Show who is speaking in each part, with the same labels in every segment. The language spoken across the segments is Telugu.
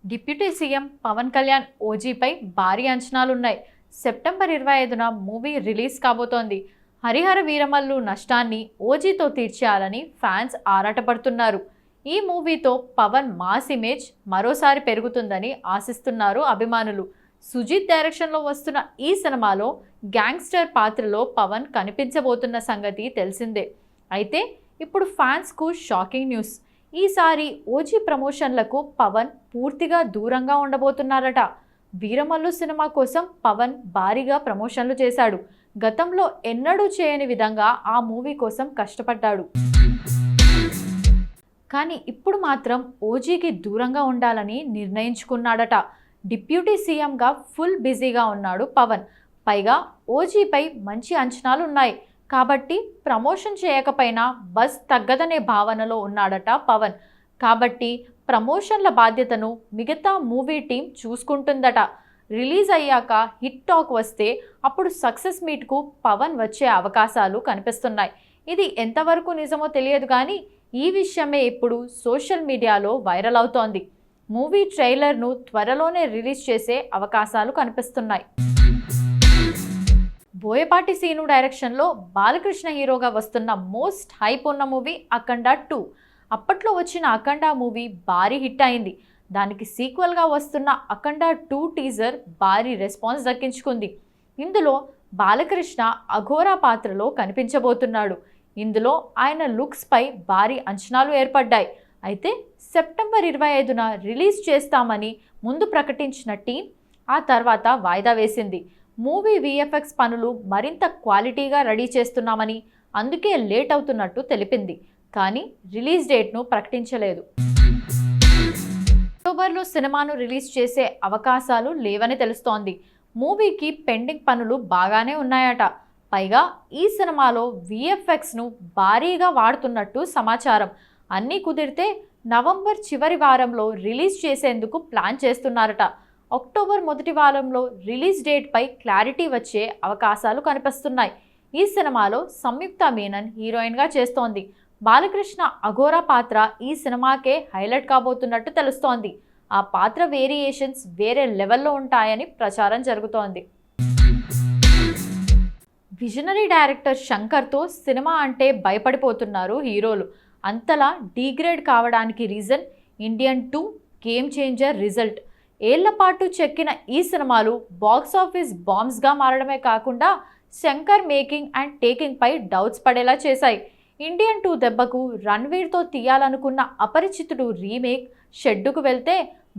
Speaker 1: డిప్యూటీ సీఎం పవన్ కళ్యాణ్ ఓజీపై భారీ అంచనాలున్నాయి. సెప్టెంబర్ 25న మూవీ రిలీజ్ కాబోతోంది. హరిహర వీరమల్లు నష్టాన్ని ఓజీతో తీర్చేయాలని ఫ్యాన్స్ ఆరాటపడుతున్నారు. ఈ మూవీతో పవన్ మాస్ ఇమేజ్ మరోసారి పెరుగుతుందని ఆశిస్తున్నారు అభిమానులు. సుజిత్ డైరెక్షన్లో వస్తున్న ఈ సినిమాలో గ్యాంగ్స్టర్ పాత్రలో పవన్ కనిపించబోతున్న సంగతి తెలిసిందే. అయితే ఇప్పుడు ఫ్యాన్స్కు షాకింగ్ న్యూస్. ఈసారి ఓజీ ప్రమోషన్లకు పవన్ పూర్తిగా దూరంగా ఉండబోతున్నారట. వీరమల్లు సినిమా కోసం పవన్ భారీగా ప్రమోషన్లు చేశాడు. గతంలో ఎన్నడూ చేయని విధంగా ఆ మూవీ కోసం కష్టపడ్డాడు. కానీ ఇప్పుడు మాత్రం ఓజీకి దూరంగా ఉండాలని నిర్ణయించుకున్నాడట. డిప్యూటీ సీఎంగా ఫుల్ బిజీగా ఉన్నాడు పవన్. పైగా ఓజీపై మంచి అంచనాలు ఉన్నాయి కాబట్టి ప్రమోషన్ చేయకపోయినా బస్ తగ్గదనే భావనలో ఉన్నాడట పవన్. కాబట్టి ప్రమోషన్ల బాధ్యతను మిగతా మూవీ టీం చూసుకుంటుందట. రిలీజ్ అయ్యాక హిట్ టాక్ వస్తే అప్పుడు సక్సెస్ మీట్కు పవన్ వచ్చే అవకాశాలు కనిపిస్తున్నాయి. ఇది ఎంతవరకు నిజమో తెలియదు కానీ ఈ విషయమే ఇప్పుడు సోషల్ మీడియాలో వైరల్ అవుతోంది. మూవీ ట్రైలర్ను త్వరలోనే రిలీజ్ చేసే అవకాశాలు కనిపిస్తున్నాయి. బోయపాటి సీను డైరెక్షన్లో బాలకృష్ణ హీరోగా వస్తున్న మోస్ట్ హైప్ ఉన్న మూవీ అఖండ 2. అప్పట్లో వచ్చిన అఖండ మూవీ భారీ హిట్ అయింది. దానికి సీక్వెల్గా వస్తున్న అఖండ 2 టీజర్ భారీ రెస్పాన్స్ దక్కించుకుంది. ఇందులో బాలకృష్ణ అఘోరా పాత్రలో కనిపించబోతున్నాడు. ఇందులో ఆయన లుక్స్పై భారీ అంచనాలు ఏర్పడ్డాయి. అయితే సెప్టెంబర్ 25న రిలీజ్ చేస్తామని ముందు ప్రకటించిన టీం ఆ తర్వాత వాయిదా వేసింది. మూవీ విఎఫ్ఎక్స్ పనులు మరింత క్వాలిటీగా రెడీ చేస్తున్నామని, అందుకే లేట్ అవుతున్నట్టు తెలిపింది. కానీ రిలీజ్ డేట్ను ప్రకటించలేదు. అక్టోబర్లో సినిమాను రిలీజ్ చేసే అవకాశాలు లేవని తెలుస్తోంది. మూవీకి పెండింగ్ పనులు బాగానే ఉన్నాయట. పైగా ఈ సినిమాలో విఎఫ్ఎక్స్ను భారీగా వాడుతున్నట్టు సమాచారం. అన్నీ కుదిరితే నవంబర్ చివరి వారంలో రిలీజ్ చేసేందుకు ప్లాన్ చేస్తున్నారట. అక్టోబర్ మొదటి వారంలో రిలీజ్ డేట్పై క్లారిటీ వచ్చే అవకాశాలు కనిపిస్తున్నాయి. ఈ సినిమాలో సంయుక్త మీనన్ హీరోయిన్గా చేస్తోంది. బాలకృష్ణ అఘోరా పాత్ర ఈ సినిమాకే హైలైట్ కాబోతున్నట్టు తెలుస్తోంది. ఆ పాత్ర వేరియేషన్స్ వేరే లెవెల్లో ఉంటాయని ప్రచారం జరుగుతోంది. విజనరీ డైరెక్టర్ శంకర్తో సినిమా అంటే భయపడిపోతున్నారు హీరోలు. అంతలా డీగ్రేడ్ కావడానికి reason Indian 2 game changer result. ఏళ్లపాటు చెక్కిన ఈ సినిమాలు బాక్సాఫీస్ బాంబ్స్గా మారడమే కాకుండా శంకర్ మేకింగ్ అండ్ టేకింగ్ పై డౌట్స్ పడేలా చేశాయి. ఇండియన్ 2 దెబ్బకు రణ్వీర్తో తీయాలనుకున్న అపరిచితుడు రీమేక్ షెడ్డుకు వెళ్తే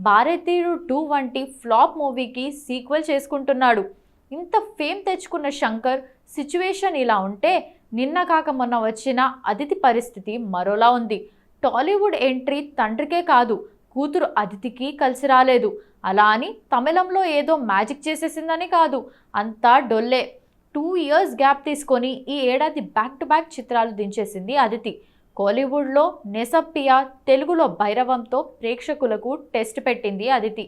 Speaker 1: భారతీయుడు 2 వంటి ఫ్లాప్ మూవీకి సీక్వెల్ చేసుకుంటున్నాడు. ఇంత ఫేమ్ తెచ్చుకున్న శంకర్ సిచ్యువేషన్ ఇలా ఉంటే నిన్న కాక మొన్న వచ్చిన అదితి పరిస్థితి మరోలా ఉంది. టాలీవుడ్ ఎంట్రీ తండ్రికే కాదు కూతురు అదితికి కలిసి రాలేదు. అలా అని తమిళంలో ఏదో మ్యాజిక్ చేసేసిందని కాదు, అంతా డొల్లే. 2 ఇయర్స్ గ్యాప్ తీసుకొని ఈ ఏడాది బ్యాక్ టు బ్యాక్ చిత్రాలు దించేసింది అదితి. కోలీవుడ్లో నెసప్పియా, తెలుగులో భైరవంతో ప్రేక్షకులకు టెస్ట్ పెట్టింది అదితి.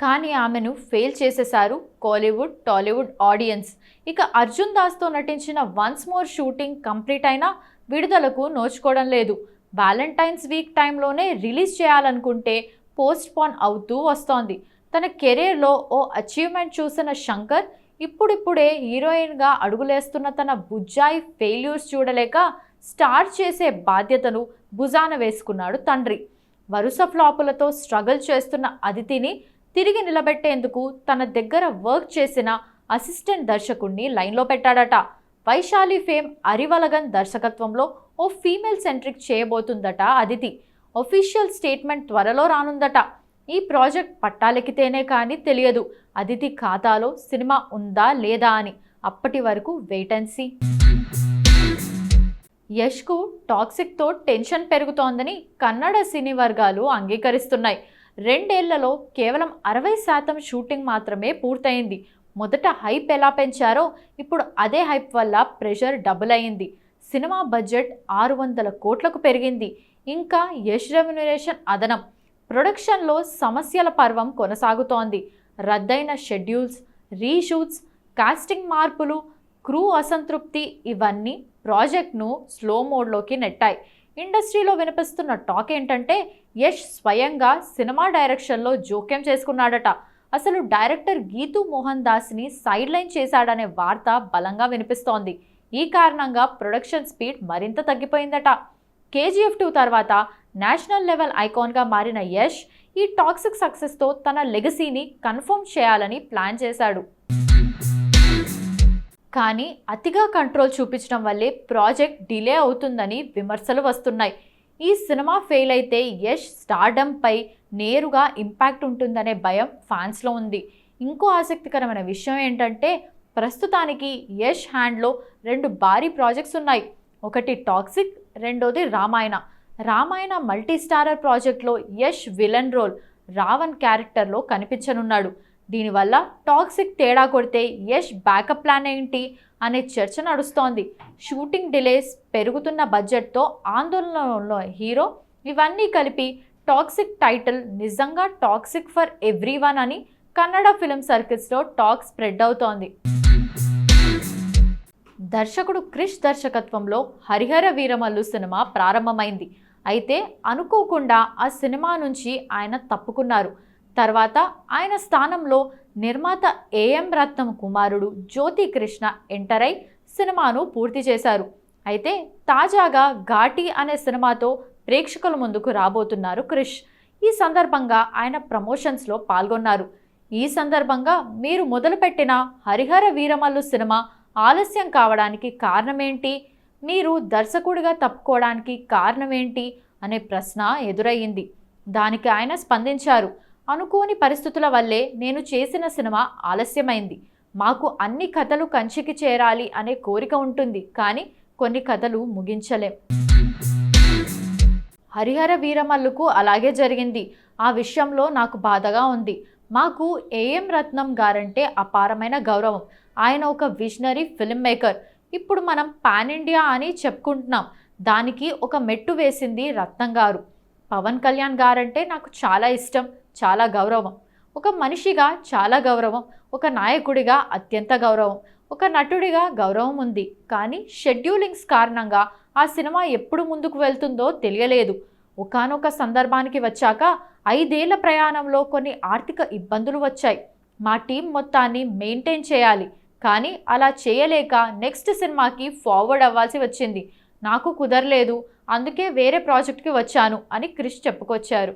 Speaker 1: కానీ ఆమెను ఫెయిల్ చేసేశారు కోలీవుడ్, టాలీవుడ్ ఆడియన్స్. ఇక అర్జున్ దాస్తో నటించిన వన్స్ మోర్ షూటింగ్ కంప్లీట్ అయినా విడుదలకు నోచుకోవడం లేదు. వ్యాలంటైన్స్ వీక్ టైంలోనే రిలీజ్ చేయాలనుకుంటే పోస్ట్ పోన్ అవుతూ వస్తోంది. తన కెరీర్లో ఓ అచీవ్మెంట్ చూసిన శంకర్ ఇప్పుడిప్పుడే హీరోయిన్గా అడుగులేస్తున్న తన బుజ్జాయి ఫెయిల్యూర్స్ చూడలేక స్టార్ చేసే బాధ్యతను భుజాన వేసుకున్నాడు తండ్రి. వరుస ఫ్లాపులతో స్ట్రగుల్ చేస్తున్న అదితిని తిరిగి నిలబెట్టేందుకు తన దగ్గర వర్క్ చేసిన అసిస్టెంట్ దర్శకుడిని లైన్లో పెట్టాడట. వైశాలి ఫేమ్ అరివలగన్ దర్శకత్వంలో ఓ ఫీమేల్ సెంట్రిక్ చేయబోతుందట అదితి. ఒఫీషియల్ స్టేట్మెంట్ త్వరలో రానుందట. ఈ ప్రాజెక్ట్ పట్టాలెక్కితేనే కానీ తెలియదు అదితి ఖాతాలో సినిమా ఉందా లేదా అని. అప్పటి వరకు వెయిట్ అండ్ సీ. యష్కు టాక్సిక్తో టెన్షన్ పెరుగుతోందని కన్నడ సినీ వర్గాలు అంగీకరిస్తున్నాయి. 2 ఏళ్లలో కేవలం 60% షూటింగ్ మాత్రమే పూర్తయింది. మొదట హైప్ ఎలా పెంచారో ఇప్పుడు అదే హైప్ వల్ల ప్రెషర్ డబుల్ అయింది. సినిమా బడ్జెట్ 600 కోట్లకు పెరిగింది. ఇంకా యష్ రెమ్యునరేషన్ అదనం. ప్రొడక్షన్లో సమస్యల పర్వం కొనసాగుతోంది. రద్దయిన షెడ్యూల్స్, రీషూట్స్, కాస్టింగ్ మార్పులు, క్రూ అసంతృప్తి ఇవన్నీ ప్రాజెక్ట్ను స్లో మోడ్లోకి నెట్టాయి. ఇండస్ట్రీలో వినిపిస్తున్న టాక్ ఏంటంటే యష్ స్వయంగా సినిమా డైరెక్షన్లో జోక్యం చేసుకున్నాడట. అసలు డైరెక్టర్ గీతూ మోహన్ దాస్ని సైడ్ లైన్ చేశాడనే వార్త బలంగా వినిపిస్తోంది. ఈ కారణంగా ప్రొడక్షన్ స్పీడ్ మరింత తగ్గిపోయిందట. కేజీఎఫ్ 2 తర్వాత నేషనల్ లెవెల్ ఐకాన్గా మారిన యష్ ఈ టాక్సిక్ సక్సెస్తో తన లెగసీని కన్ఫర్మ్ చేయాలని ప్లాన్ చేశాడు. కానీ అతిగా కంట్రోల్ చూపించడం వల్లే ప్రాజెక్ట్ డిలే అవుతుందని విమర్శలు వస్తున్నాయి. ఈ సినిమా ఫెయిల్ అయితే యష్ స్టార్డమ్పై నేరుగా ఇంపాక్ట్ ఉంటుందనే భయం ఫ్యాన్స్లో ఉంది. ఇంకో ఆసక్తికరమైన విషయం ఏంటంటే ప్రస్తుతానికి యష్ హ్యాండ్లో 2 భారీ ప్రాజెక్ట్స్ ఉన్నాయి. ఒకటి టాక్సిక్, రెండోది రామాయణ మల్టీ స్టారర్ ప్రాజెక్ట్లో యష్ విలన్ రోల్ రావణ్ క్యారెక్టర్లో కనిపించనున్నాడు. దీనివల్ల టాక్సిక్ తేడా కొడితే యష్ బ్యాకప్ ప్లాన్ ఏంటి అనే చర్చ నడుస్తోంది. షూటింగ్ డిలేస్, పెరుగుతున్న బడ్జెట్తో ఆందోళనలో ఉన్న హీరో, ఇవన్నీ కలిపి టాక్సిక్ టైటిల్ నిజంగా టాక్సిక్ ఫర్ ఎవ్రీవన్ అని కన్నడ ఫిల్మ్ సర్కిల్స్లో టాక్ స్ప్రెడ్ అవుతోంది. దర్శకుడు క్రిష్ దర్శకత్వంలో హరిహర వీరమల్లు సినిమా ప్రారంభమైంది. అయితే అనుకోకుండా ఆ సినిమా నుంచి ఆయన తప్పుకున్నారు. తర్వాత ఆయన స్థానంలో నిర్మాత ఏఎం రత్నం కుమారుడు జ్యోతి కృష్ణ ఎంటర్ అయి సినిమాను పూర్తి చేశారు. అయితే తాజాగా ఘాటి అనే సినిమాతో ప్రేక్షకుల ముందుకు రాబోతున్నారు క్రిష్. ఈ సందర్భంగా ఆయన ప్రమోషన్స్లో పాల్గొన్నారు. ఈ సందర్భంగా మీరు మొదలుపెట్టిన హరిహర వీరమల్లు సినిమా ఆలస్యం కావడానికి కారణమేంటి, మీరు దర్శకుడిగా తప్పుకోవడానికి కారణమేంటి అనే ప్రశ్న ఎదురయ్యింది. దానికి ఆయన స్పందించారు. అనుకోని పరిస్థితుల వల్లే నేను చేసిన సినిమా ఆలస్యమైంది. మాకు అన్ని కథలు కంచికి చేరాలి అనే కోరిక ఉంటుంది, కానీ కొన్ని కథలు ముగించలేం. హరిహర వీరమల్లుకు అలాగే జరిగింది. ఆ విషయంలో నాకు బాధగా ఉంది. మాకు ఏఎం రత్నం గారంటే అపారమైన గౌరవం. ఆయన ఒక విజనరీ ఫిల్మ్ మేకర్. ఇప్పుడు మనం పాన్ ఇండియా అని చెప్పుకుంటున్నాం. దానికి ఒక మెట్టు వేసింది రత్నం గారు. పవన్ కళ్యాణ్ గారంటే నాకు చాలా ఇష్టం, చాలా గౌరవం. ఒక మనిషిగా చాలా గౌరవం, ఒక నాయకుడిగా అత్యంత గౌరవం, ఒక నటుడిగా గౌరవం ఉంది. కానీ షెడ్యూలింగ్స్ కారణంగా ఆ సినిమా ఎప్పుడు ముందుకు వెళ్తుందో తెలియలేదు. ఒకానొక సందర్భానికి వచ్చాక 5 ఏళ్ల ప్రయాణంలో కొన్ని ఆర్థిక ఇబ్బందులు వచ్చాయి. మా టీం మొత్తాన్ని మెయింటైన్ చేయాలి, కానీ అలా చేయలేక నెక్స్ట్ సినిమాకి ఫార్వర్డ్ అవ్వాల్సి వచ్చింది. నాకు కుదరలేదు, అందుకే వేరే ప్రాజెక్ట్కి వచ్చాను అని క్రిష్ చెప్పుకొచ్చారు.